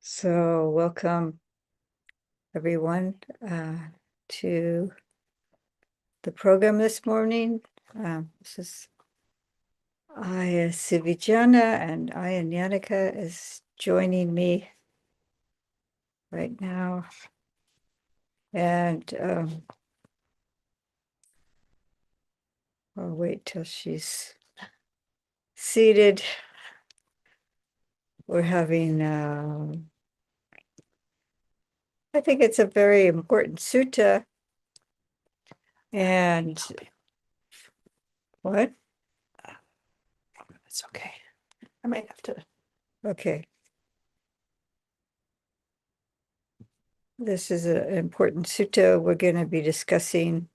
So welcome everyone to the program this morning. This is Aya Sivijana, and Aya Nyanika is joining me right now. And I'll wait till she's seated. We're having, I think it's a very important sutta. And what? It's okay. I might have to. Okay. This is an important sutta we're going to be discussing.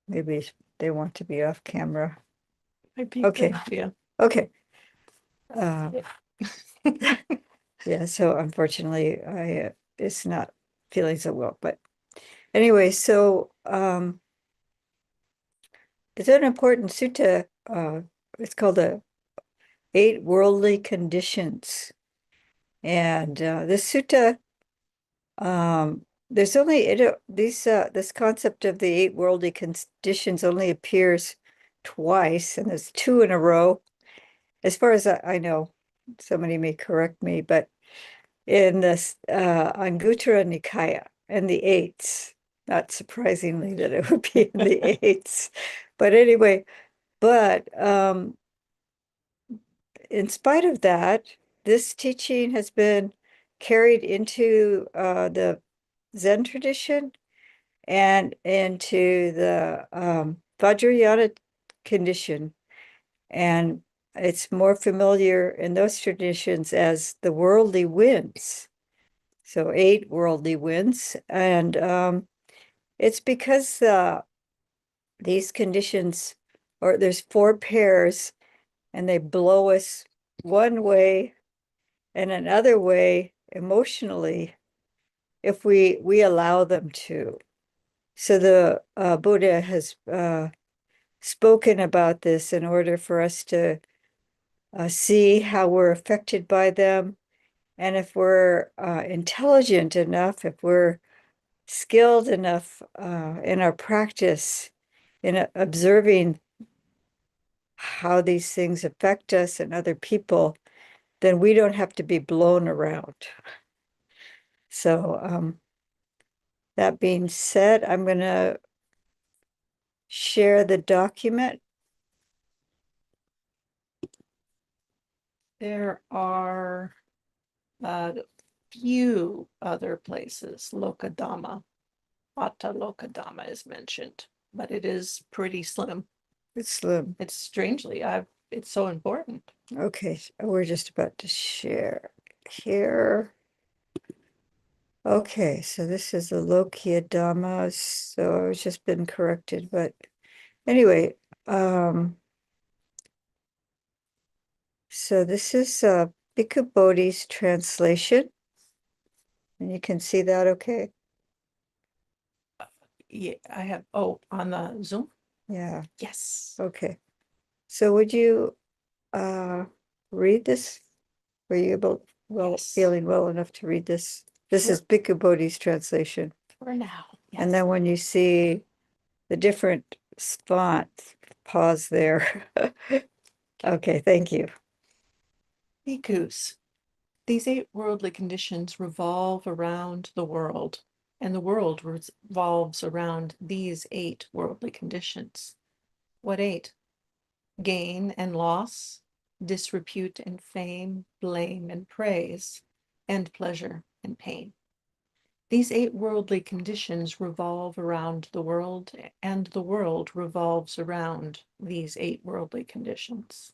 Maybe they want to be off camera. Might be a good idea. Okay. Yeah, so unfortunately, it's not feeling so well, but anyway, so it's an important sutta. It's called the Eight Worldly Conditions. And this sutta, there's only this concept of the eight worldly conditions only appears twice, and there's two in a row. As far as I know, somebody may correct me, but in this Anguttara Nikaya and the eights, not surprisingly that it would be in the eights, but anyway, but in spite of that, this teaching has been carried into the Zen tradition and into the Vajrayana condition. And it's more familiar in those traditions as the worldly winds. So eight worldly winds. And it's because these conditions, or there's four pairs, and they blow us one way and another way emotionally if we allow them to. So the Buddha has spoken about this in order for us to see how we're affected by them. And if we're intelligent enough, if we're skilled enough in our practice, in observing how these things affect us and other people, then we don't have to be blown around. So that being said, I'm going to share the document. There are a few other places. Lokadhamma, Atta Lokadhamma is mentioned, but it is pretty slim. It's slim. It's strangely, it's so important. Okay, we're just about to share here. Okay, so this is the Lokiya Dhamma. So I've just been corrected, but anyway, so this is Bhikkhu Bodhi's translation, and you can see that okay? Yeah, I have, on the Zoom? Yeah, Yes. okay. So would you read this? Were you Yes. feeling well enough to read this? This Sure. is Bhikkhu Bodhi's translation. For now, yes. And then when you see the different fonts, pause there. Okay, thank you. Bhikkhus, these eight worldly conditions revolve around the world, and the world revolves around these eight worldly conditions. What eight? Gain and loss, disrepute and fame, blame and praise, and pleasure and pain. These eight worldly conditions revolve around the world, and the world revolves around these eight worldly conditions.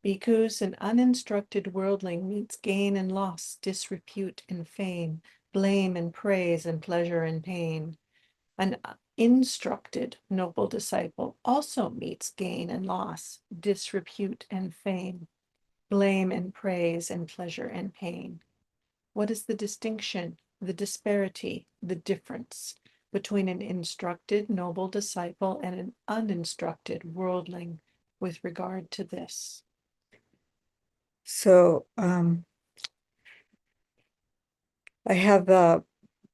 Because an uninstructed worldling meets gain and loss, disrepute and fame, blame and praise, and pleasure and pain. An instructed noble disciple also meets gain and loss, disrepute and fame, blame and praise, and pleasure and pain. What is the distinction, the disparity, the difference between an instructed noble disciple and an uninstructed worldling, with regard to this? So I have Bhante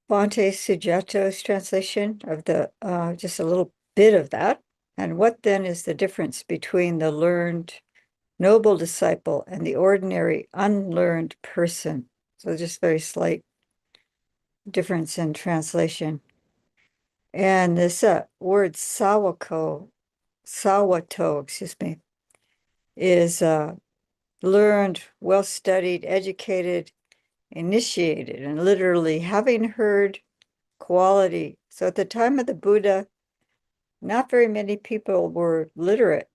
Sujato's translation of the just a little bit of that. And what then is the difference between the learned noble disciple and the ordinary unlearned person? So just very slight difference in translation. And this word sawato, excuse me, is learned, well studied, educated, initiated, and literally having heard quality. So at the time of the Buddha, not very many people were literate.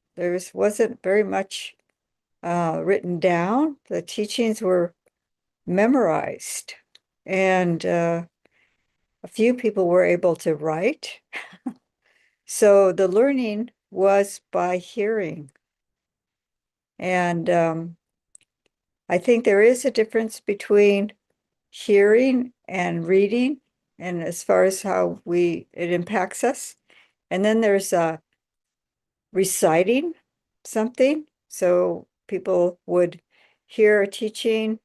Wasn't very much written down. The teachings were memorized, and a few people were able to write. So the learning was by hearing. And I think there is a difference between hearing and reading, and as far as how it impacts us. And then there's reciting something. So people would hear a teaching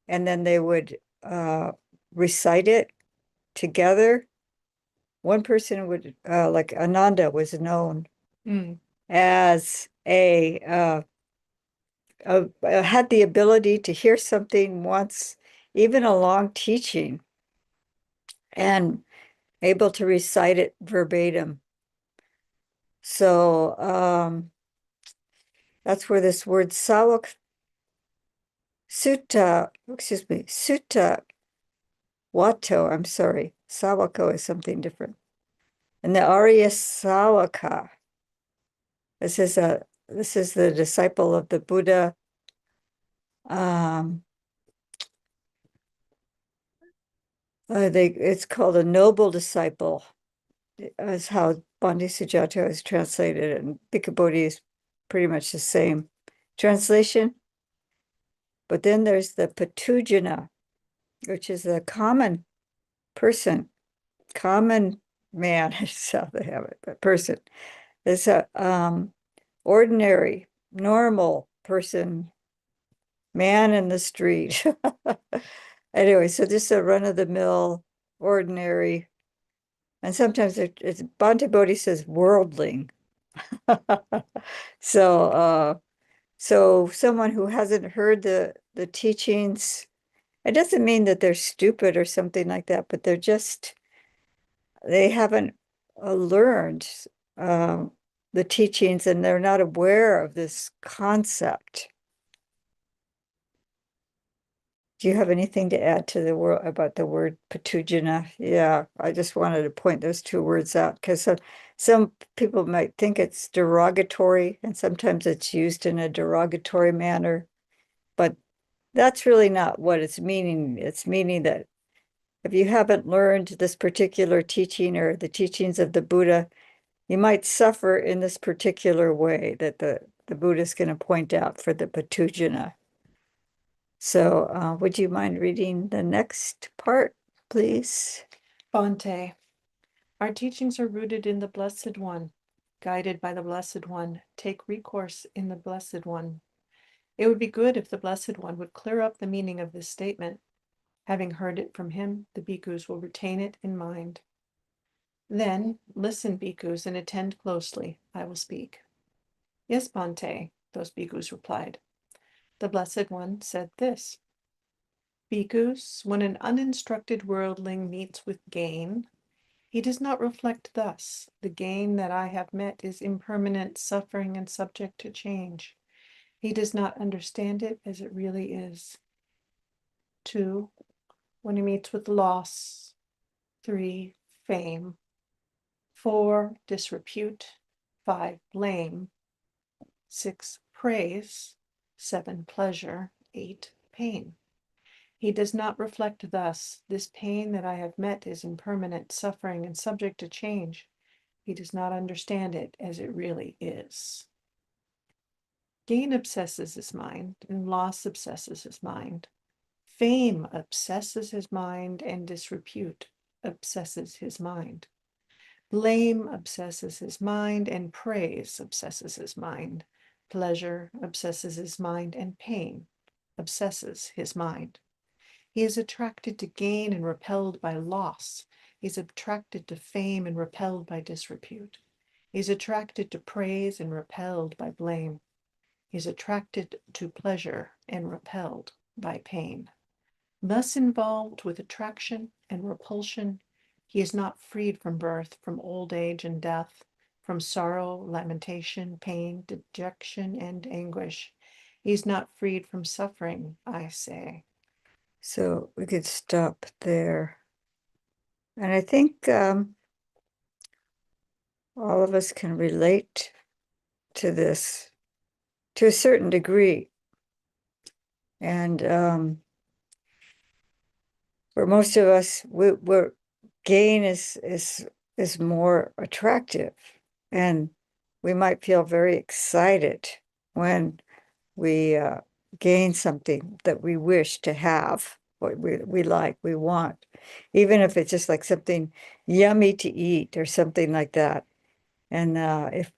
and then they would recite it together. One person would, like Ananda was known as had the ability to hear something once, even a long teaching, and able to recite it verbatim. So that's where this word sutta wato, I'm sorry, sawako is something different. And the Arya Sawaka, this is the disciple of the Buddha. It's called a noble disciple, is how Bhante Sujato is translated, and Bhikkhu Bodhi is pretty much the same translation. But then there's the Patujana, which is the common person, common man, is how they have it, but person. It's a ordinary, normal person, man in the street. Anyway, so this is a run-of-the-mill, ordinary, and sometimes it's Bhante Bodhi says worldling. So so someone who hasn't heard the teachings, it doesn't mean that they're stupid or something like that, but they haven't learned um, the teachings and they're not aware of this concept. Do you have anything to add to the word about the word patujana? Yeah, I just wanted to point those two words out because some people might think it's derogatory and sometimes it's used in a derogatory manner, but that's really not what it's meaning. It's meaning that if you haven't learned this particular teaching or the teachings of the Buddha, you might suffer in this particular way that the Buddha is going to point out for the patujana. So would you mind reading the next part, please? Bhante, our teachings are rooted in the Blessed One. Guided by the Blessed One, take recourse in the Blessed One. It would be good if the Blessed One would clear up the meaning of this statement. Having heard it from him, the bhikkhus will retain it in mind. Then, listen, bhikkhus, and attend closely. I will speak. Yes, Bhante, those bhikkhus replied. The Blessed One said this. Bhikkhus, when an uninstructed worldling meets with gain, he does not reflect thus. The gain that I have met is impermanent, suffering, and subject to change. He does not understand it as it really is. 2. When he meets with loss. 3. Fame. 4. Disrepute. 5. Blame. 6. Praise. 7. Pleasure. 8. Pain. He does not reflect thus. This pain that I have met is impermanent, suffering, and subject to change. He does not understand it as it really is. Gain obsesses his mind, and loss obsesses his mind. Fame obsesses his mind, and disrepute obsesses his mind. Blame obsesses his mind, and praise obsesses his mind. Pleasure obsesses his mind, and pain obsesses his mind. He is attracted to gain and repelled by loss. He is attracted to fame and repelled by disrepute. He is attracted to praise and repelled by blame. He is attracted to pleasure and repelled by pain. Thus involved with attraction and repulsion, he is not freed from birth, from old age and death, from sorrow, lamentation, pain, dejection, and anguish. He is not freed from suffering, I say. So we could stop there. And I think all of us can relate to this to a certain degree. And for most of us, we're gain is more attractive, and we might feel very excited when we gain something that we wish to have, what we like, we want, even if it's just like something yummy to eat or something like that. And if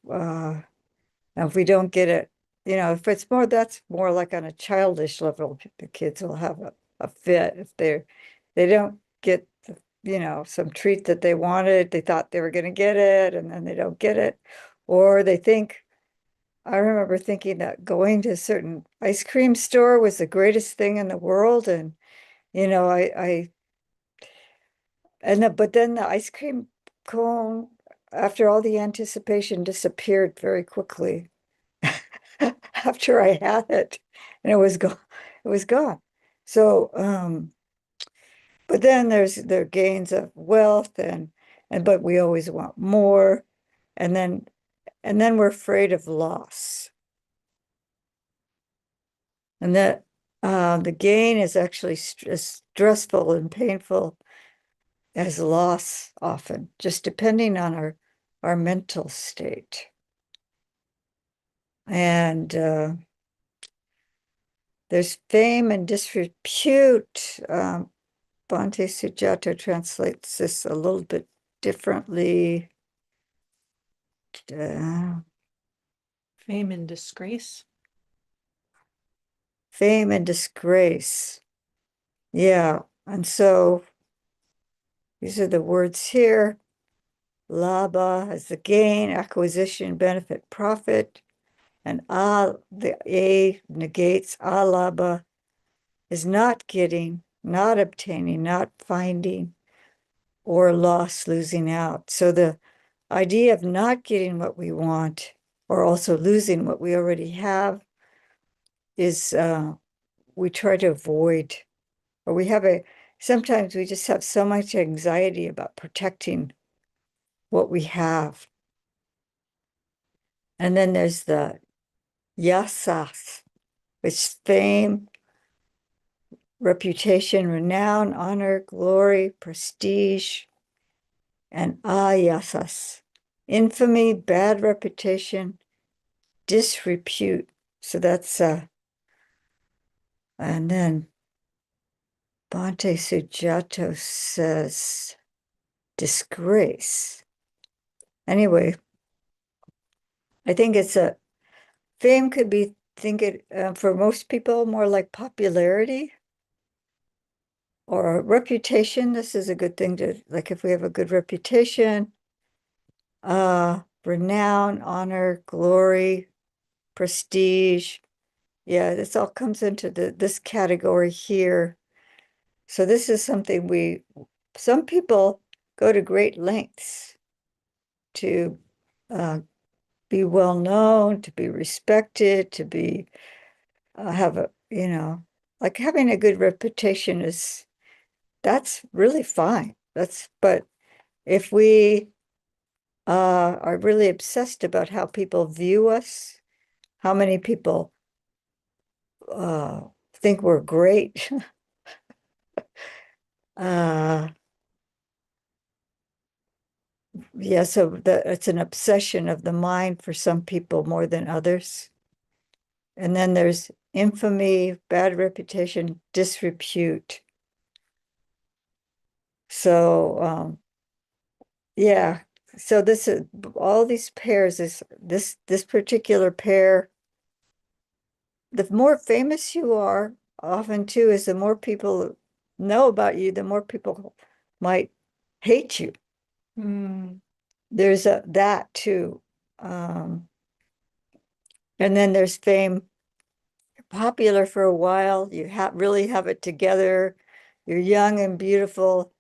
we don't get it, if it's more, that's more like on a childish level, the kids will have a fit if they don't get some treat that they wanted, they thought they were going to get it, and then they don't get it, or they think. I remember thinking that going to a certain ice cream store was the greatest thing in the world. And, but then the ice cream cone, after all the anticipation, disappeared very quickly after I had it, and it was gone. It was gone. So, but then there's the gains of wealth but we always want more. And then we're afraid of loss. And that the gain is actually as stressful and painful as loss often, just depending on our mental state. And there's fame and disrepute. Bhante Sujato translates this a little bit differently. Uh, Fame and disgrace. Fame and disgrace. Yeah. And so these are the words here. Labha as the gain, acquisition, benefit, profit. And the A negates alabha is not getting, not obtaining, not finding, or loss, losing out. So the idea of not getting what we want or also losing what we already have is we try to avoid, or sometimes we just have so much anxiety about protecting what we have. And then there's the yasas, which is fame, reputation, renown, honor, glory, prestige, and ayasas, infamy, bad reputation, disrepute. So that's and then Bhante Sujato says disgrace. Anyway, I think fame could be think it for most people more like popularity or reputation. This is a good thing to like if we have a good reputation, renown, honor, glory, prestige. Yeah, this all comes into this category here. So this is something some people go to great lengths to be well known, to be respected, to be have like having a good reputation that's really fine. But if we are really obsessed about how people view us, how many people uh, think we're great. uh, yeah, so it's an obsession of the mind for some people more than others. And then there's infamy, bad reputation, disrepute. So, yeah, so this is all these pairs, this particular pair, the more famous you are, often too, is the more people know about you, the more people might hate you. Mm. There's that too. Um, and then there's fame. You're popular for a while, you really have it together, you're young and beautiful,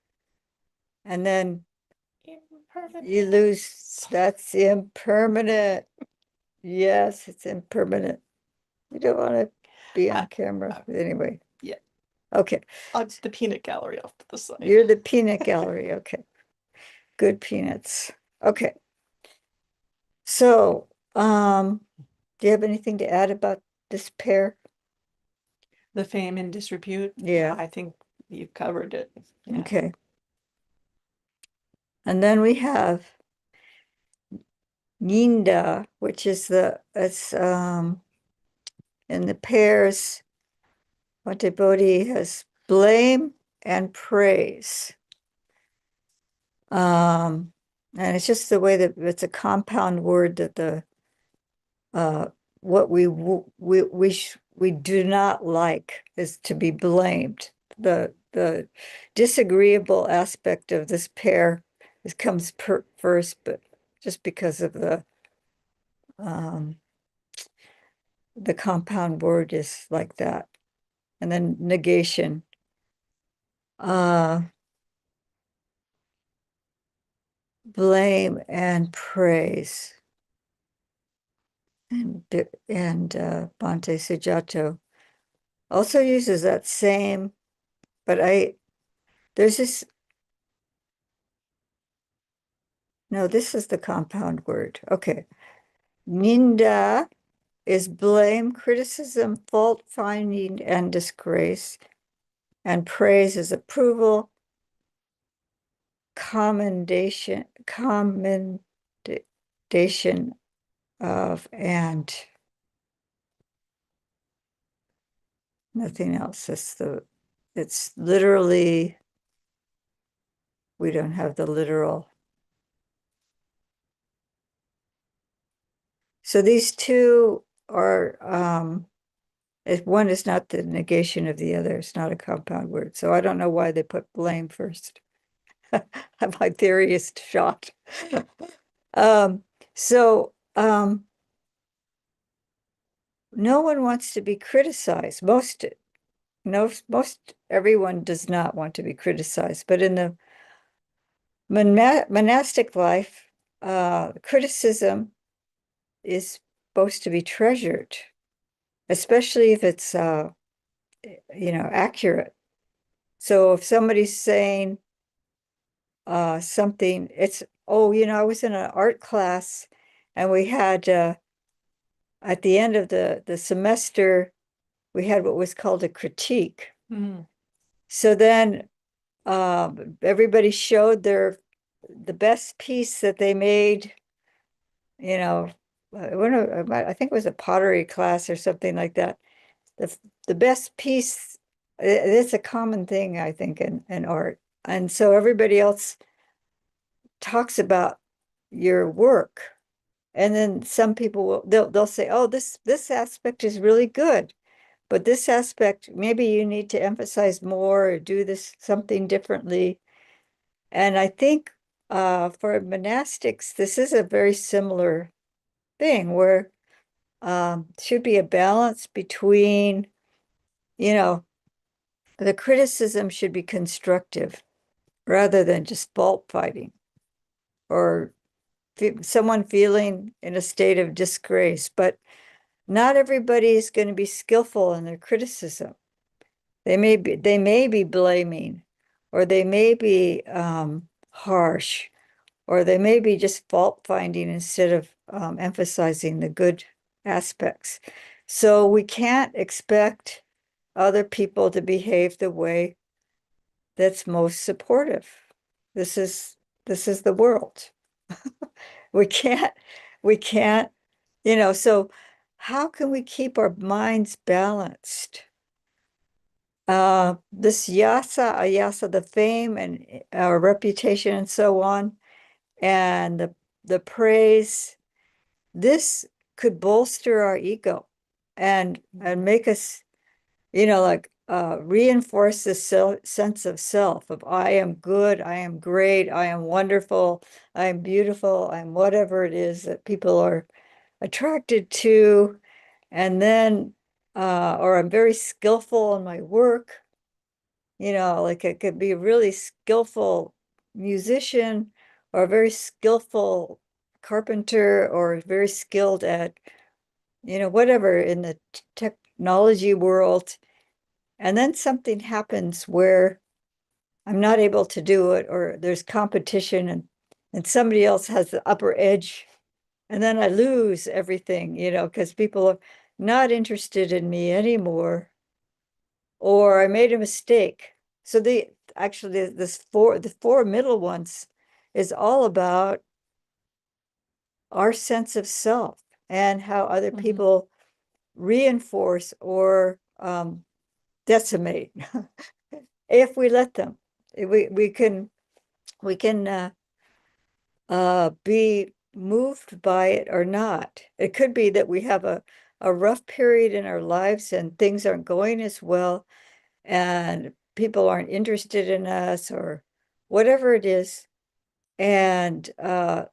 and then you lose. That's impermanent. Yes, it's impermanent. You don't want to be on camera. Anyway, Yeah, okay. the peanut gallery off to the side. You're the peanut gallery. Okay. Good peanuts. Okay. So, do you have anything to add about this pair? The fame and disrepute. Yeah. I think you've covered it. Yeah. Okay. And then we have Ninda, which is it's in the pairs, what devotee has blame and praise. And it's just the way that it's a compound word that uh what we do not like is to be blamed. The disagreeable aspect of this pair comes first, but just because of um the compound word is like that. And then negation. Uh Blame and praise. And Bhante Sujato also uses that same, but there's this, no, this is the compound word. Okay. Ninda is blame, criticism, fault finding, and disgrace. And praise is approval, commendation of, and nothing else. It's literally, we don't have the literal. So these two are, if one is not the negation of the other, it's not a compound word. So I don't know why they put blame first. My theory is shot. Um, so no one wants to be criticized. Most everyone does not want to be criticized, but in the monastic life, criticism is supposed to be treasured, especially if it's accurate. So if somebody's saying something, it's, oh, I was in an art class and we had at the end of the semester, we had what was called a critique. Mm. So then everybody showed the best piece that they made, you know, I think it was a pottery class or something like that. The best piece, it's a common thing, I think, in art. And so everybody else talks about your work. And then some people they'll say, oh, this aspect is really good, but this aspect, maybe you need to emphasize more or do this something differently. And I think for monastics, this is a very similar thing where should be a balance between, you know, the criticism should be constructive rather than just fault fighting or someone feeling in a state of disgrace. But not everybody is going to be skillful in their criticism. They may be blaming, or they may be harsh, or they may be just fault finding instead of emphasizing the good aspects. So we can't expect other people to behave the way that's most supportive. This is this is the world. We can't, we can't, so how can we keep our minds balanced? This yasa, ayasa, the fame and our reputation and so on, and the praise, this could bolster our ego and make us, like reinforce this sense of self of I am good, I am great, I am wonderful, I am beautiful, I'm whatever it is that people are attracted to. And then or I'm very skillful in my work, like I could be a really skillful musician or a very skillful carpenter or very skilled at, whatever in the technology world. And then something happens where I'm not able to do it, or there's competition and somebody else has the upper edge. And then I lose everything, because people are not interested in me anymore, or I made a mistake. So actually the four middle ones is all about our sense of self and how other Mhm. people reinforce or decimate if we let them. We can be moved by it or not. It could be that we have a rough period in our lives and things aren't going as well and people aren't interested in us or whatever it is. And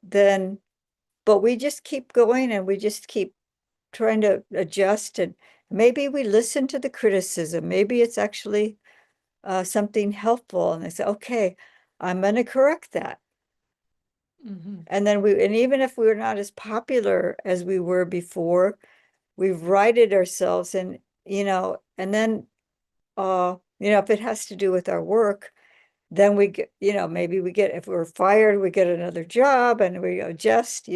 then, but we just keep going and we just keep trying to adjust. And maybe we listen to the criticism. Maybe it's actually something helpful. And they say, okay, I'm going to correct that. Mhm. And then and even if we're not as popular as we were before, we've righted ourselves and then, if it has to do with our work, then we get, maybe if we're fired, we get another job and we adjust,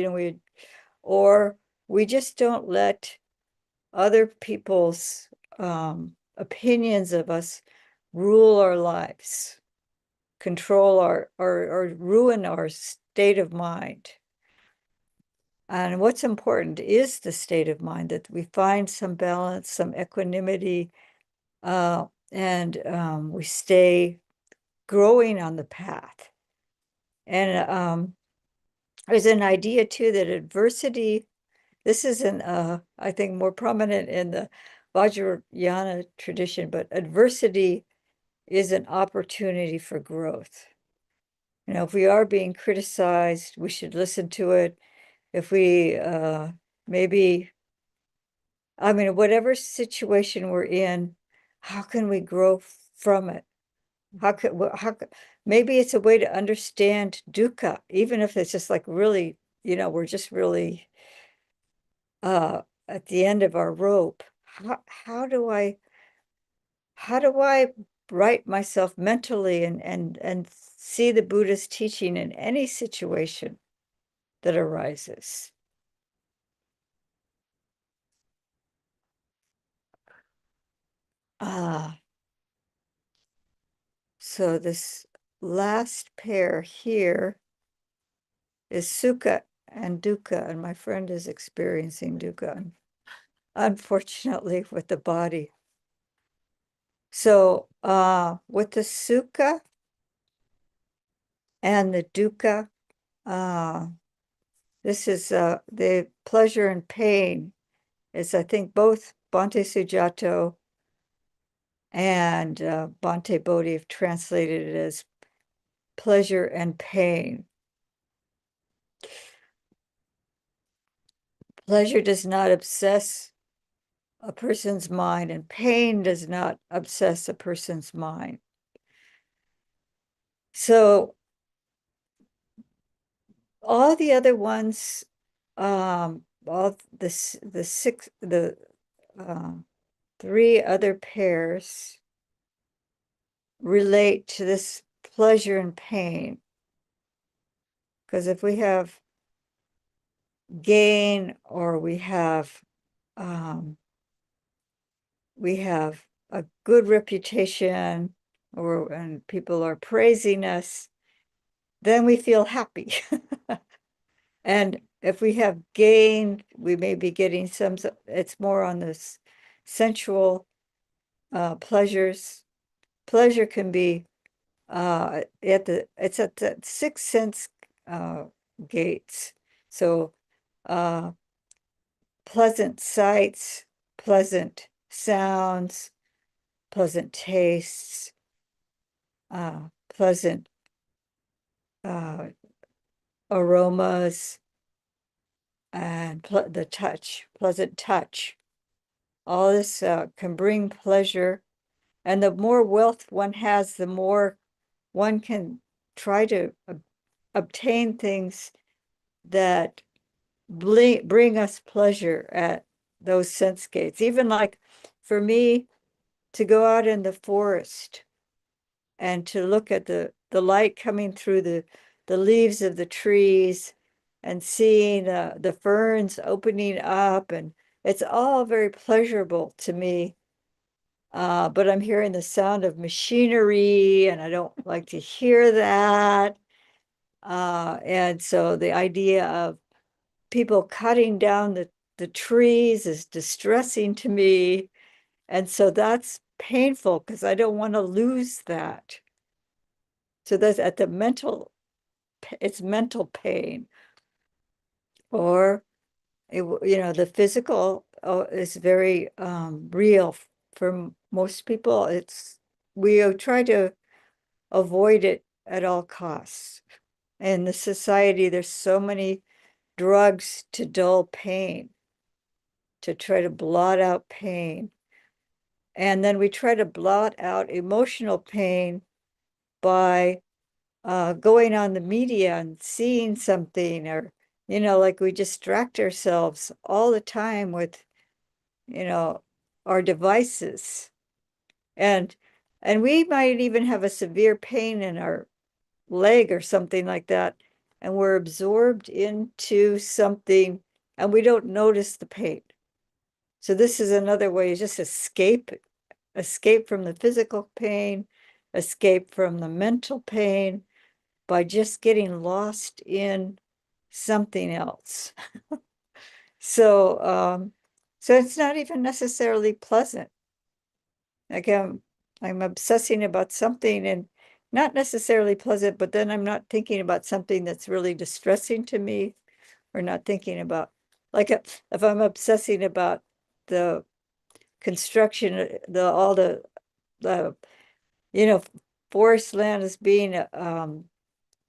or we just don't let other people's opinions of us rule our lives, control or ruin our state of mind. And what's important is the state of mind, that we find some balance, some equanimity, and we stay growing on the path. And there's an idea too that adversity, this is I think more prominent in the Vajrayana tradition, but adversity is an opportunity for growth. If we are being criticized, we should listen to it. If we maybe, I mean, whatever situation we're in, how can we grow from it? Maybe it's a way to understand dukkha, even if it's just like really, we're just really uh at the end of our rope. How do I right myself mentally and see the Buddha's teaching in any situation that arises? Ah, so this last pair here is sukha and dukkha, and my friend is experiencing dukkha, unfortunately, with the body. So with the sukha and the dukkha, uh, this is the pleasure and pain is, I think, both Bhante Sujato and Bhante Bodhi have translated it as pleasure and pain. Pleasure does not obsess a person's mind, and pain does not obsess a person's mind. So all the other ones, all the six, the uh, three other pairs relate to this pleasure and pain. Because if gain or um, we have a good reputation, and people are praising us, then we feel happy. And if we have gain, we may be getting it's more on this sensual pleasures. Pleasure can be it's at the sixth sense gates. So uh, pleasant sights, pleasant sounds, pleasant tastes, pleasant uh, aromas, and the touch, pleasant touch. All this can bring pleasure. And the more wealth one has, the more one can try to obtain things that bring us pleasure at those sense gates. Even like for me to go out in the forest and to look at the light coming through the leaves of the trees and seeing the ferns opening up, and it's all very pleasurable to me. But I'm hearing the sound of machinery, and I don't like to hear that. And so the idea of people cutting down the trees is distressing to me. And so that's painful because I don't want to lose that. So that's at the mental, it's mental pain. Or, the physical is very real. For most people, we try to avoid it at all costs. In the society, there's so many drugs to dull pain, to try to blot out pain. And then we try to blot out emotional pain by going on the media and seeing something, or, like we distract ourselves all the time with, you know, our devices. And we might even have a severe pain in our leg or something like that, and we're absorbed into something and we don't notice the pain. So this is another way to just escape from the physical pain, escape from the mental pain by just getting lost in something else. So so it's not even necessarily pleasant. Like I'm obsessing about something and not necessarily pleasant, but then I'm not thinking about something that's really distressing to me, or not thinking about, like, if I'm obsessing about the construction, all the you know forest land is being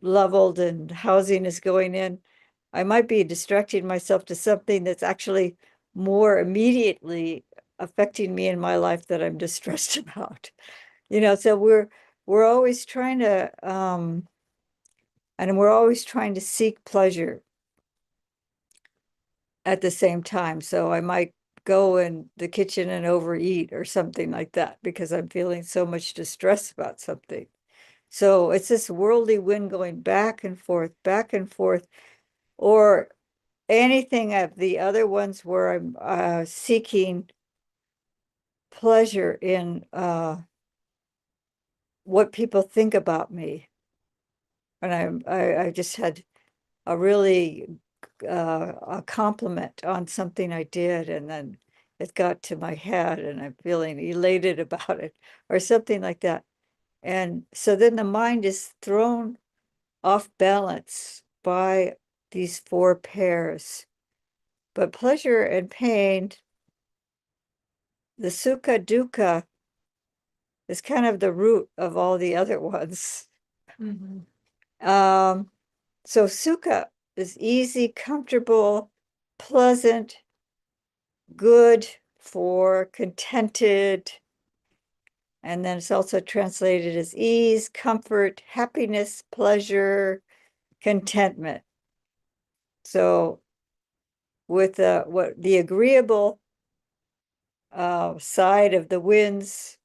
leveled and housing is going in, I might be distracting myself to something that's actually more immediately affecting me in my life that I'm distressed about. So we're always trying to and we're always trying to seek pleasure at the same time. So I might go in the kitchen and overeat or something like that because I'm feeling so much distress about something. So it's this worldly wind going back and forth, or anything of the other ones where I'm seeking pleasure in what people think about me. And I just had a really a compliment on something I did, and then it got to my head and I'm feeling elated about it, or something like that. And so then the mind is thrown off balance by these four pairs. But pleasure and pain, the sukha dukkha, is kind of the root of all the other ones. Mhm. So sukha is easy, comfortable, pleasant, good, for contented. And then it's also translated as ease, comfort, happiness, pleasure, contentment. So with what the agreeable side of the winds,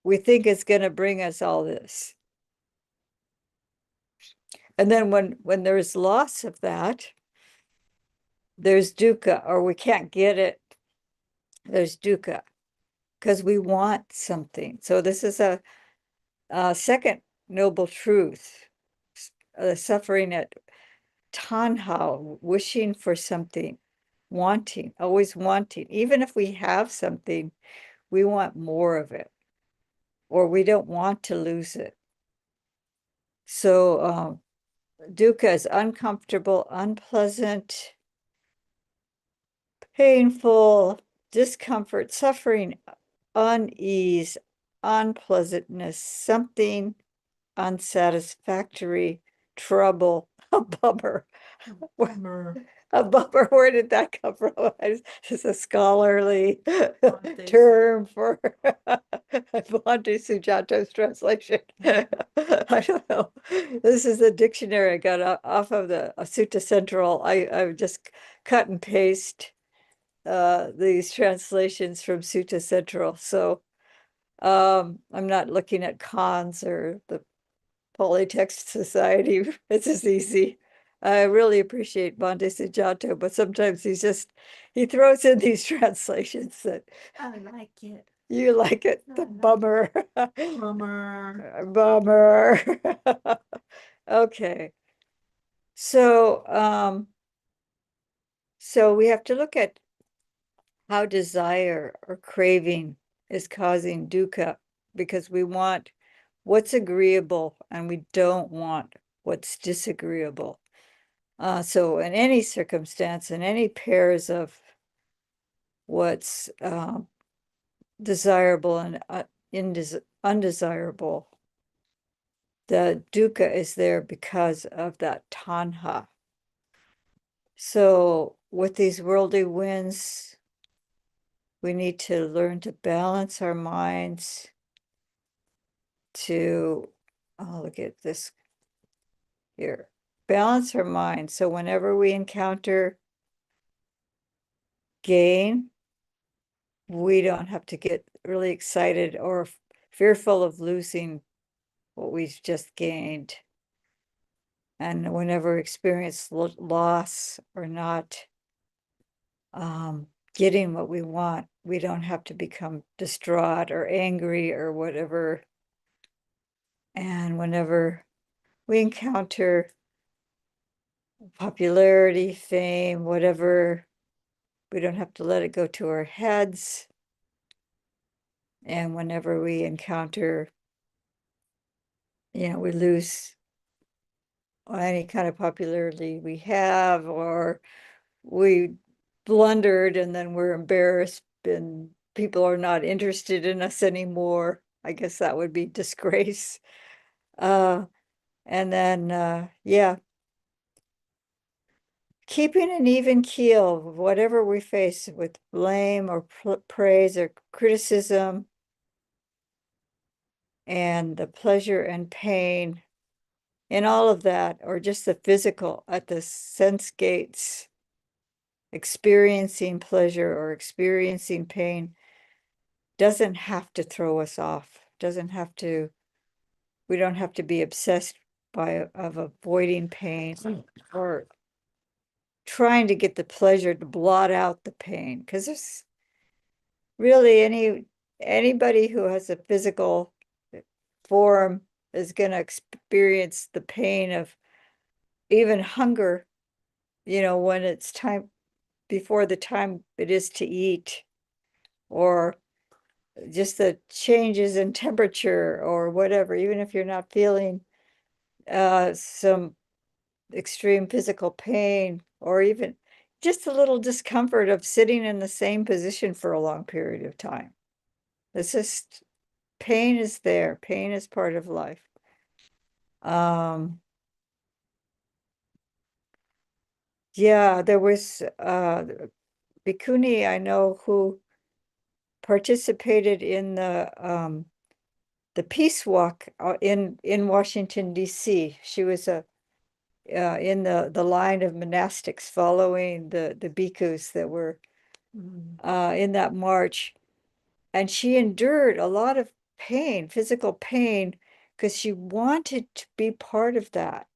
we think it's going to bring us all this. And then when there's loss of that, there's dukkha, or we can't get it. There's dukkha because we want something. So this is a second noble truth, suffering at tanha, wishing for something, wanting, always wanting. Even if we have something, we want more of it, or we don't want to lose it. So dukkha is uncomfortable, unpleasant, painful, discomfort, suffering, unease, unpleasantness, something unsatisfactory, trouble, a bummer. Bummer. A bummer, where did that come from? It's a scholarly Bhante term for Bhante Sujato's translation. I don't know. This is the dictionary I got off of the Sutta Central. I just cut and paste these translations from Sutta Central. So I'm not looking at cons or the Polytext Society. It's just easy. I really appreciate Bhante Sujato, but sometimes he throws in these translations that I like it. you like it, I the like bummer. Bummer. Bummer. Okay. So so we have to look at how desire or craving is causing dukkha, because we want what's agreeable and we don't want what's disagreeable. So in any circumstance, in any pairs of what's desirable and undesirable, the dukkha is there because of that tanha. So with these worldly winds, we need to learn to balance our minds to, oh, look at this here, balance our minds. So whenever we encounter gain, we don't have to get really excited or fearful of losing what we've just gained. And whenever we experience loss or not getting what we want, we don't have to become distraught or angry or whatever. And whenever we encounter popularity, fame, whatever, we don't have to let it go to our heads. And whenever we encounter, we lose any kind of popularity we have, or we blundered and then we're embarrassed and people are not interested in us anymore. I guess that would be disgrace. Uh, and then, yeah, keeping an even keel, whatever we face with blame or praise or criticism, and the pleasure and pain in all of that, or just the physical at the sense gates, experiencing pleasure or experiencing pain doesn't have to throw us off, doesn't have to, we don't have to be obsessed of avoiding pain or trying to get the pleasure to blot out the pain, because there's really anybody who has a physical form is going to experience the pain of even hunger, when it's time, before the time it is to eat, or just the changes in temperature or whatever, even if you're not feeling some extreme physical pain, or even just a little discomfort of sitting in the same position for a long period of time. It's just, pain is there. Pain is part of life. Yeah, there was Bhikkhuni I know who participated in the peace walk in Washington, D.C. She was in the line of monastics following the bhikkhus that were in that march. And she endured a lot of pain, physical pain, because she wanted to be part of that.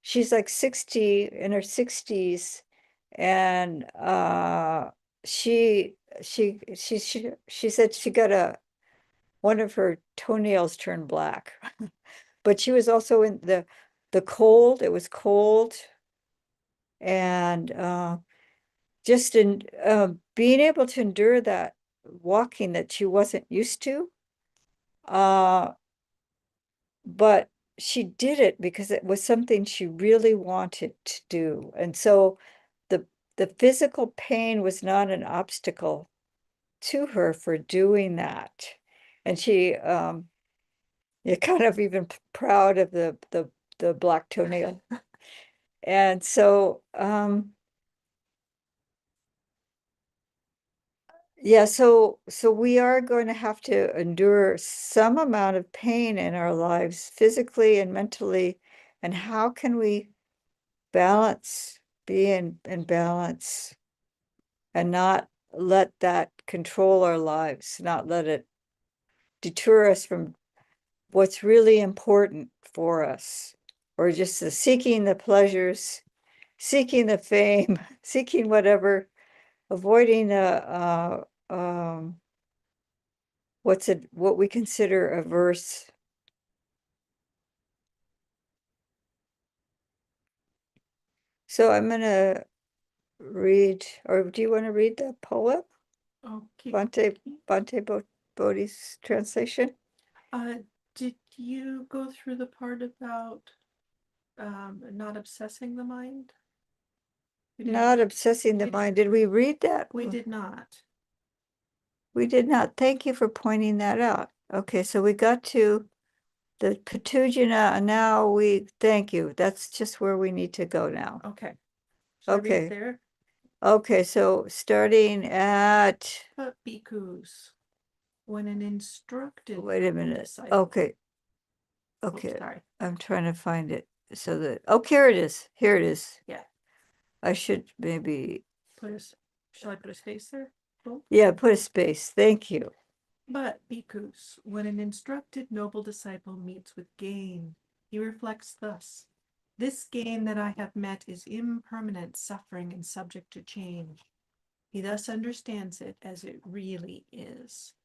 She's like 60, in her 60s, and she said she got one of her toenails turned black. But she was also in the cold. It was cold, and just in being able to endure that walking that she wasn't used to. But she did it because it was something she really wanted to do. And so the the physical pain was not an obstacle to her for doing that. And she yeah, kind of even proud of the black toenail. And so yeah, so we are going to have to endure some amount of pain in our lives, physically and mentally. And how can we balance, be in balance and not let that control our lives, not let it deter us from what's really important for us, or just the seeking the pleasures, seeking the fame, seeking whatever, avoiding what we consider averse. So I'm gonna read, or do you want to read the poem? Okay. Bante Bodhi's translation? Uh, did you go through the part about not obsessing the mind? We didn't. Not obsessing the We- mind. Did we read that? We did not. We did not. Thank you for pointing that out. Okay, so we got to the Patugina, and now we, thank you. That's just where we need to go now. Okay. Should I read it Okay, there? okay, so starting at, But bhikkhus, when an instructed wait a minute. disciple. Okay, Oops, okay, sorry. I'm trying to find it. So that, oh, here it is. Here it is. Yeah. I should maybe, Put a, shall I put a space there? Cool. yeah, put a space. Thank you. But bhikkhus, when an instructed noble disciple meets with gain, he reflects thus: this gain that I have met is impermanent, suffering, and subject to change. He thus understands it as it really is.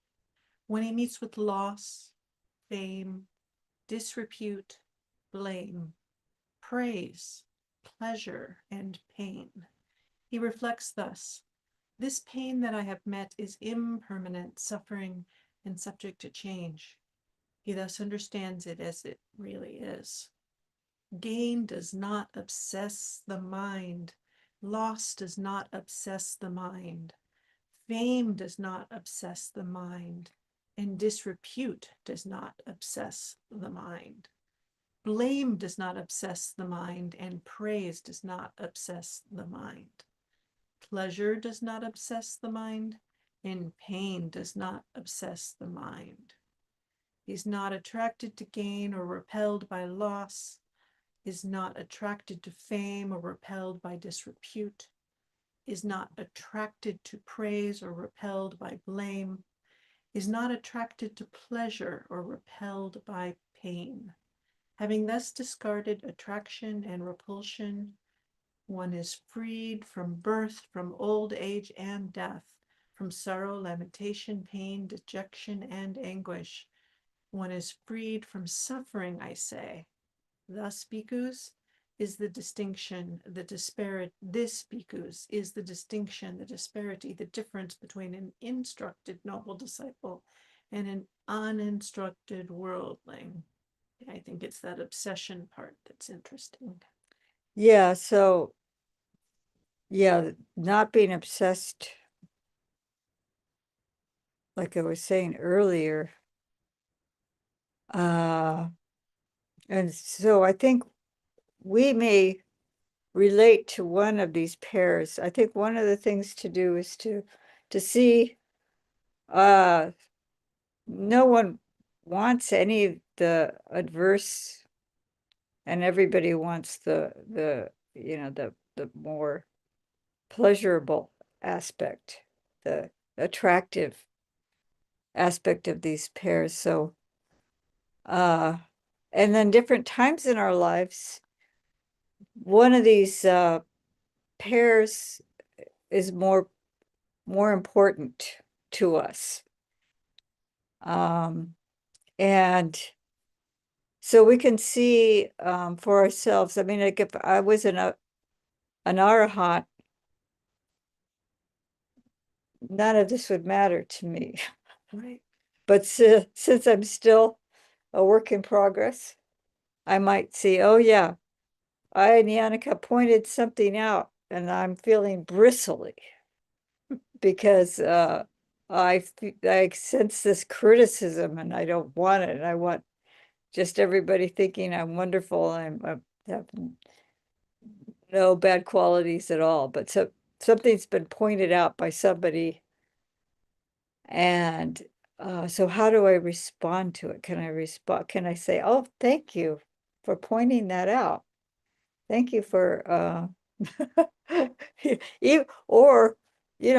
When he meets with loss, fame, disrepute, blame, praise, pleasure, and pain, he reflects thus: this pain that I have met is impermanent, suffering, and subject to change. He thus understands it as it really is. Gain does not obsess the mind. Loss does not obsess the mind. Fame does not obsess the mind. And disrepute does not obsess the mind. Blame does not obsess the mind, and praise does not obsess the mind. Pleasure does not obsess the mind, and pain does not obsess the mind. He's not attracted to gain or repelled by loss, is not attracted to fame or repelled by disrepute, is not attracted to praise or repelled by blame, is not attracted to pleasure or repelled by pain. Having thus discarded attraction and repulsion, one is freed from birth, from old age and death, from sorrow, lamentation, pain, dejection, and anguish. One is freed from suffering, I say. Thus, bhikkhus, is the distinction, the disparity, this bhikkhus is the distinction, the disparity, the difference between an instructed noble disciple and an uninstructed worldling. I think it's that obsession part that's interesting. Yeah, so yeah, not being obsessed, like I was saying earlier. And so I think we may relate to one of these pairs. I think one of the things to do is to see uh no one wants any of the adverse, and everybody wants the the more pleasurable aspect, the attractive aspect of these pairs. So and then different times in our lives, one of these pairs is more important to us. Um, and so we can see for ourselves. I mean, like if I was an arahant, none of this would matter to me. Right. But since I'm still a work in progress, I might see, oh yeah, I and Yannicka pointed something out and I'm feeling bristly because I sense this criticism and I don't want it. And I want just everybody thinking I'm wonderful and I have no bad qualities at all. But something's been pointed out by somebody, and so how do I respond to it? Can I respond? Can I say, "Oh, thank you for pointing that out. Thank you for or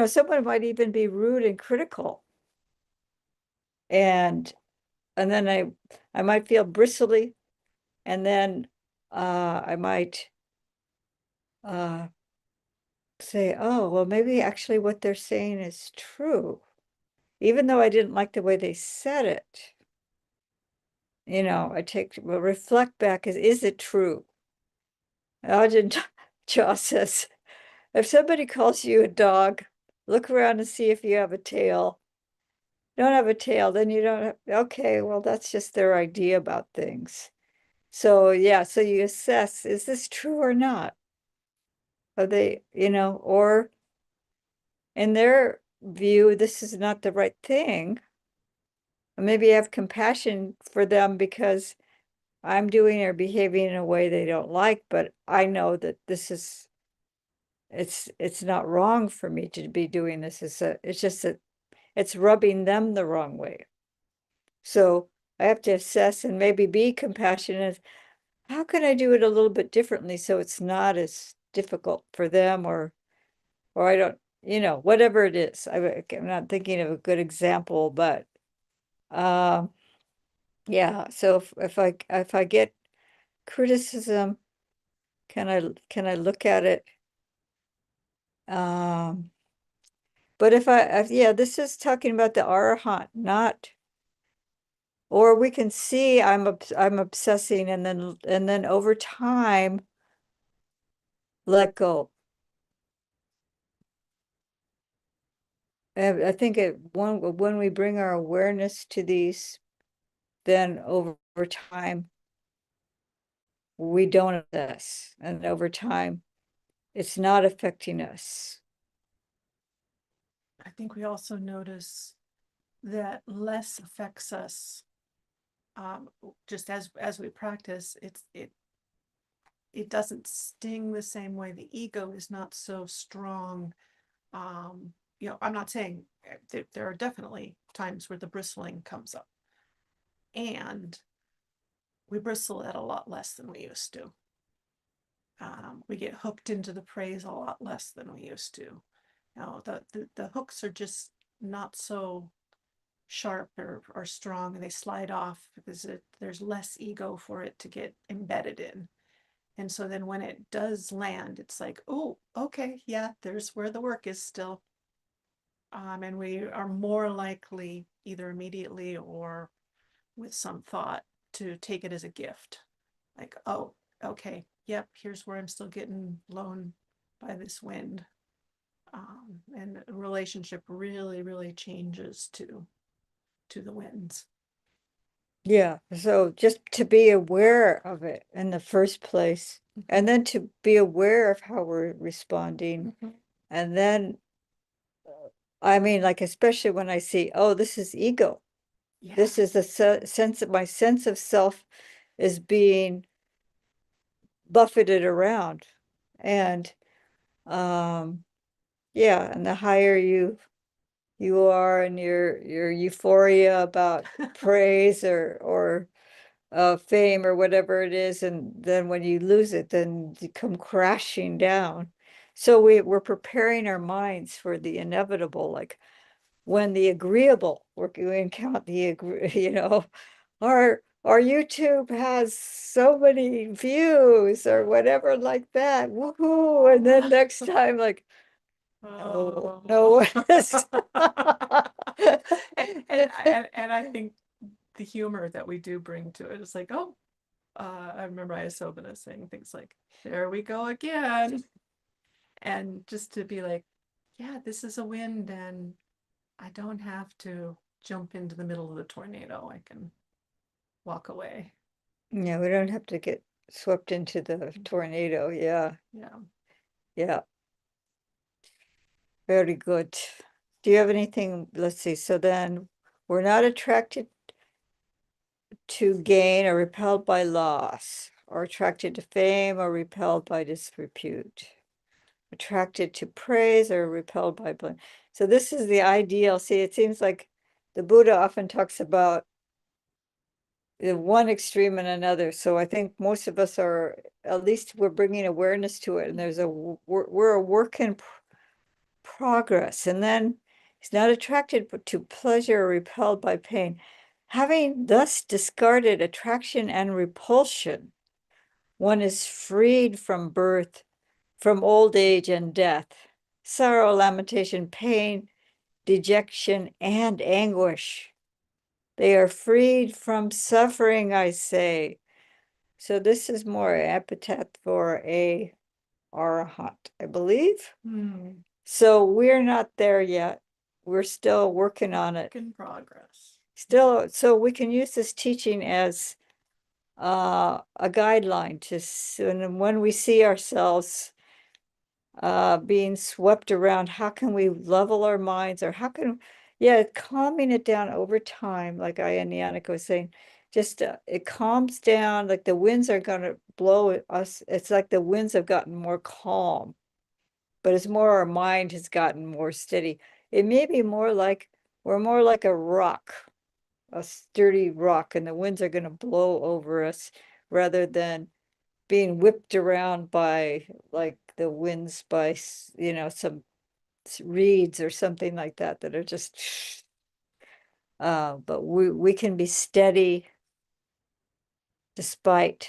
someone might even be rude and critical, and then I might feel bristly, and then I might uh say, oh, well, maybe actually what they're saying is true, even though I didn't like the way they said it. Well, reflect back, is it true? Ajahn Chah says, if somebody calls you a dog, look around and see if you have a tail. Don't have a tail, then you don't have, okay, well, that's just their idea about things. So yeah, so you assess, is this true or not? Are they, or in their view, this is not the right thing. Maybe have compassion for them because I'm doing or behaving in a way they don't like, but I know that it's not wrong for me to be doing this. It's just that it's rubbing them the wrong way. So I have to assess and maybe be compassionate. How can I do it a little bit differently so it's not as difficult for them, or I don't, whatever it is. I'm not thinking of a good example, but um yeah, so if I get criticism, can I look at it? Um, but yeah, this is talking about the arahant, not, or we can see I'm obsessing, and then over time let go. And I think when we bring our awareness to these, then over time we don't obsess, and over time it's not affecting us. I think we also notice that less affects us. Just as we practice, it doesn't sting the same way. The ego is not so strong. I'm not saying there are definitely times where the bristling comes up, and we bristle at a lot less than we used to. We get hooked into the praise a lot less than we used to. The hooks are just not so sharp or strong, and they slide off because there's less ego for it to get embedded in. And so then when it does land, it's like, oh, okay, yeah, there's where the work is still. And we are more likely, either immediately or with some thought, to take it as a gift. Like, oh, okay, yep, here's where I'm still getting blown by this wind. And the relationship really, really changes to the winds. Yeah, so just to be aware of it in the first place, and then to be aware of how we're responding. Mhm. And then, I mean, like, especially when I see, oh, this is ego. Yeah. This is a sense of my sense of self is being buffeted around. And yeah, and the higher you are and your euphoria about praise or fame or whatever it is, and then when you lose it, then you come crashing down. So we're preparing our minds for the inevitable, like when the agreeable, we encounter the agree, our YouTube has so many views or whatever like that. Woohoo! And then next time, like, no, no. And I think the humor that we do bring to it is like, oh, I remember Isobana saying things like, there we go again. And just to be like, yeah, this is a wind, and I don't have to jump into the middle of the tornado. I can walk away. Yeah, we don't have to get swept into the tornado. Yeah, Yeah. yeah, very good. Do you have anything? Let's see. So then we're not attracted to gain or repelled by loss, or attracted to fame or repelled by disrepute, attracted to praise or repelled by blame. So this is the ideal. See, it seems like the Buddha often talks about the one extreme and another. So I think most of us are, at least we're bringing awareness to it, and we're a work in progress. And then he's not attracted to pleasure or repelled by pain. Having thus discarded attraction and repulsion, one is freed from birth, from old age and death, sorrow, lamentation, pain, dejection, and anguish. They are freed from suffering, I say. So this is more epithet for a arhat, I believe. Hmm. So we're not there yet. We're still working on it. Work in progress. Still, so we can use this teaching as a guideline to, and when we see ourselves being swept around, how can we level our minds, or how can, yeah, calming it down over time, like I and Yannick was saying, just it calms down, like the winds are gonna blow us. It's like the winds have gotten more calm, but it's more our mind has gotten more steady. It may be more like we're more like a rock, a sturdy rock, and the winds are gonna blow over us rather than being whipped around by like the winds by some reeds or something like that that are just but we can be steady despite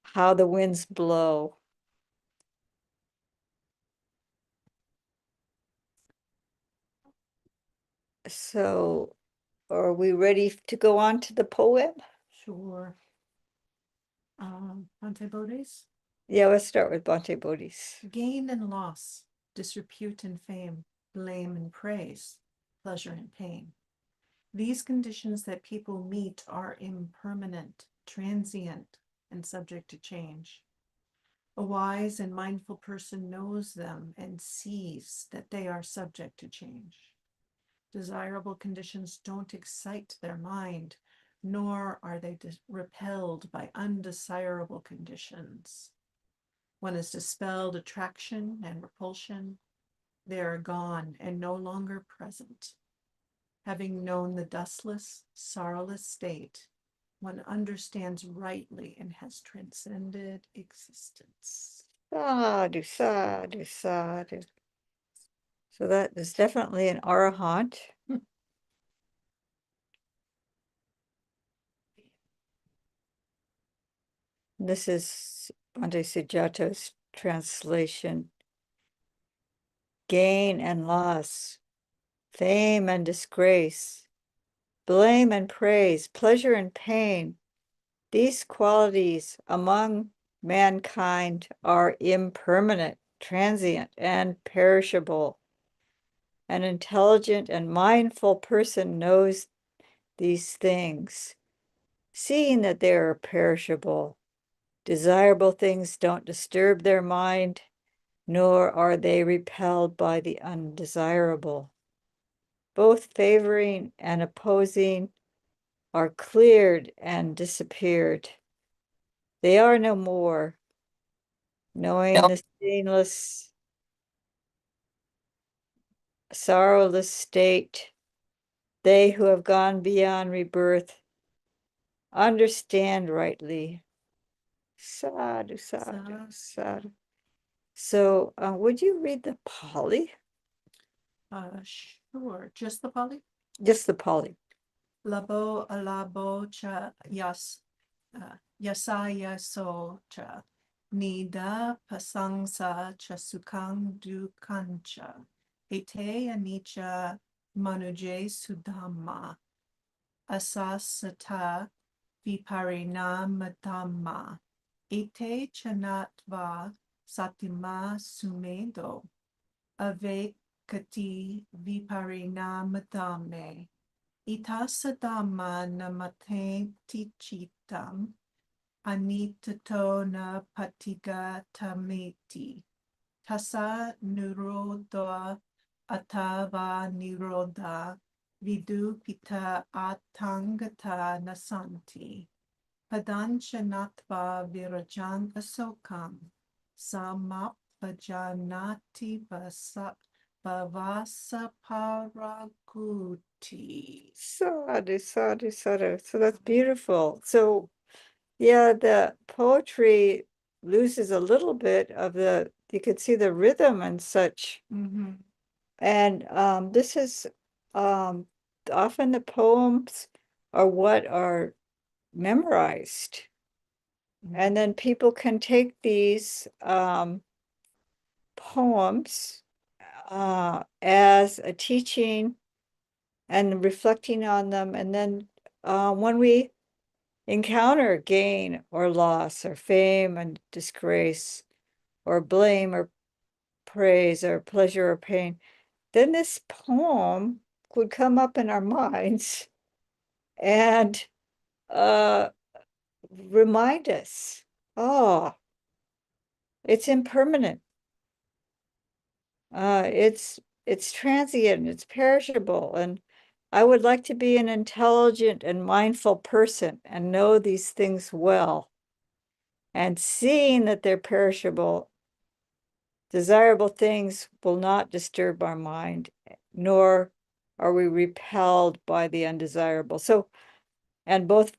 how the winds blow. So are we ready to go on to the poem? Sure. Antibodies? Yeah, let's start with Bhante Bodhis. Gain and loss, disrepute and fame, blame and praise, pleasure and pain. These conditions that people meet are impermanent, transient, and subject to change. A wise and mindful person knows them and sees that they are subject to change. Desirable conditions don't excite their mind, nor are they repelled by undesirable conditions. One has dispelled attraction and repulsion. They are gone and no longer present. Having known the dustless, sorrowless state, one understands rightly and has transcended existence. Sadhu, sadhu, sadhu. So that is definitely an arahant. This is Bhante Sujata's translation. Gain and loss, fame and disgrace, blame and praise, pleasure and pain, these qualities among mankind are impermanent, transient, and perishable. An intelligent and mindful person knows these things, seeing that they are perishable. Desirable things don't disturb their mind, nor are they repelled by the undesirable. Both favoring and opposing are cleared and disappeared. They are no more, knowing the stainless, sorrowless state. They who have gone beyond rebirth understand rightly. Sadhu, sadhu, sadhu. So, would you read the Pali? Sure. Just the Pali? Just the Pali. Labo alabo cha yasaya so cha nida pasangsa cha sukang dukancha ete anicca manuje sudhamma asasata viparinamadhamma ete chanatva satima sumedo ave kati viparinamadhamme Itasadama namate tichitam anitato na patiga tameti. Tasa nirodha atava nirodha vidupita atangata nasanti. Padanchanatva virajang asokam samapajanati bhavasa paraguti. Sadhu, sadhu, sadhu. So that's beautiful. So yeah, the poetry loses a little bit of you could see the rhythm and such. Mm-hmm. And this is um, often the poems are what are memorized. And then people can take these poems as a teaching and reflecting on them. And then when we encounter gain or loss or fame and disgrace or blame or praise or pleasure or pain, then this poem would come up in our minds and uh, remind us, oh, it's impermanent. It's transient, it's perishable, and I would like to be an intelligent and mindful person and know these things well. And seeing that they're perishable, desirable things will not disturb our mind, nor are we repelled by the undesirable. So, and both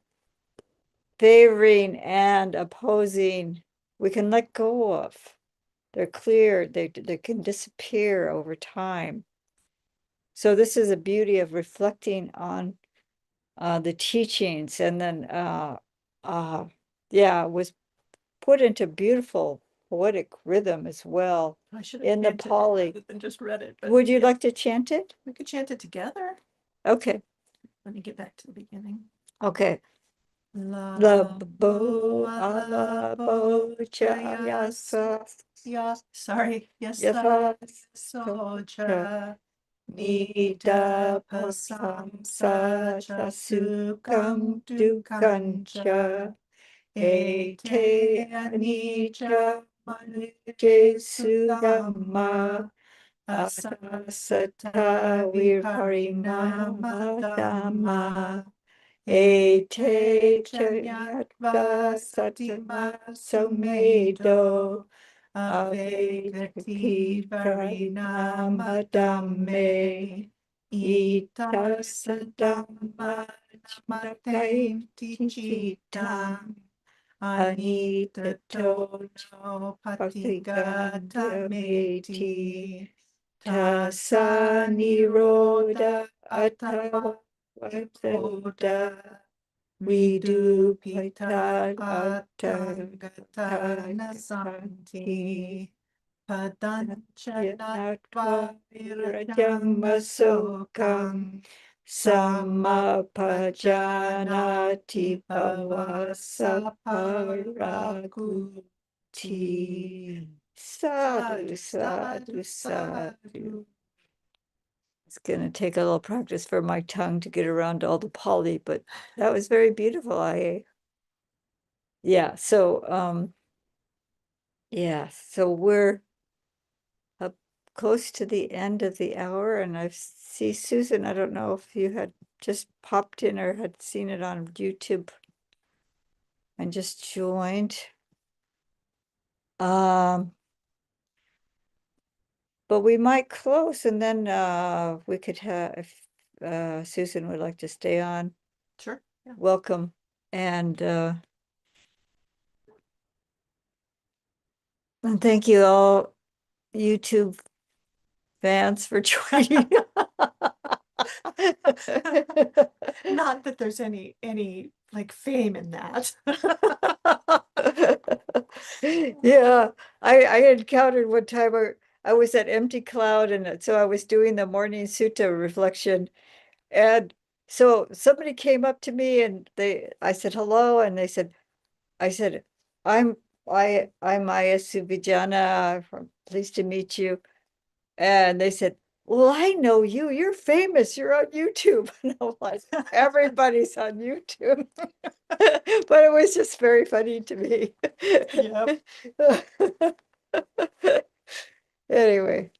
favoring and opposing, we can let go of. They're clear, they can disappear over time. So this is a beauty of reflecting on the teachings, and then yeah, it was put into beautiful poetic rhythm as well I should have in the chanted it Pali. rather than just read it, but Would you yeah, like to chant it? we could chant it together. Okay, Let me get back to the beginning. okay. Labo alabo chayasa Sorry, yasa soja nida pasamsa chasukam dukancha ete anicca manike sugama asasata viparinama dhamma ete chanyatva satima somedo avegati parinama dhamme ita sadhamma namate tichitam anitato no patigata meti tasa niroda atava vatoda vidupita atangata santi padancanatva virajammasokam samapajanati bhavasa paraguti. Sadhu, sadhu, sadhu. It's going to take a little practice for my tongue to get around all the Pali, but that was very beautiful. Yeah, so we're up close to the end of the hour, and I see Susan. I don't know if you had just popped in or had seen it on YouTube and just joined. But we might close, and then we could have, if Susan would like to stay on, Sure. Yeah. welcome. And thank you all, YouTube fans, for joining. Not that there's any like fame in that. Yeah, I encountered one time I was at Empty Cloud, and so I was doing the morning sutta reflection, and so somebody came up to me and I said hello, and I said, I'm I'm Maya Suvijana, pleased to meet you. And they said, well, I know you, you're famous, you're on YouTube. And I'm like, everybody's on YouTube. But it was just very funny to me. Yep. Anyway,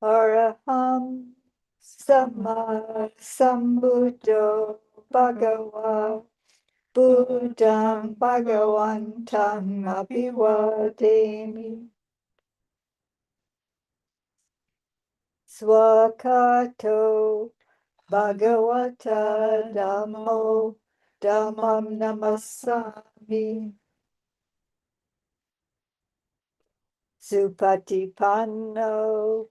Araham Sama Sambuddho Bhagava Buddham Bhagavantam Abhivademi Swakato Bhagavata Dhammo Dhammam Namasami Supatipanno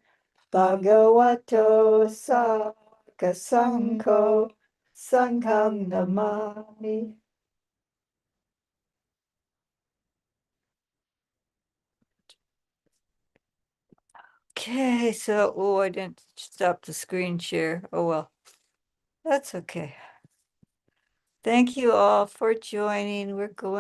Bhagavato Sangha Sangham Namami. Okay, so, oh, I didn't stop the screen share. Oh, well, that's okay. Thank you all for joining. We're going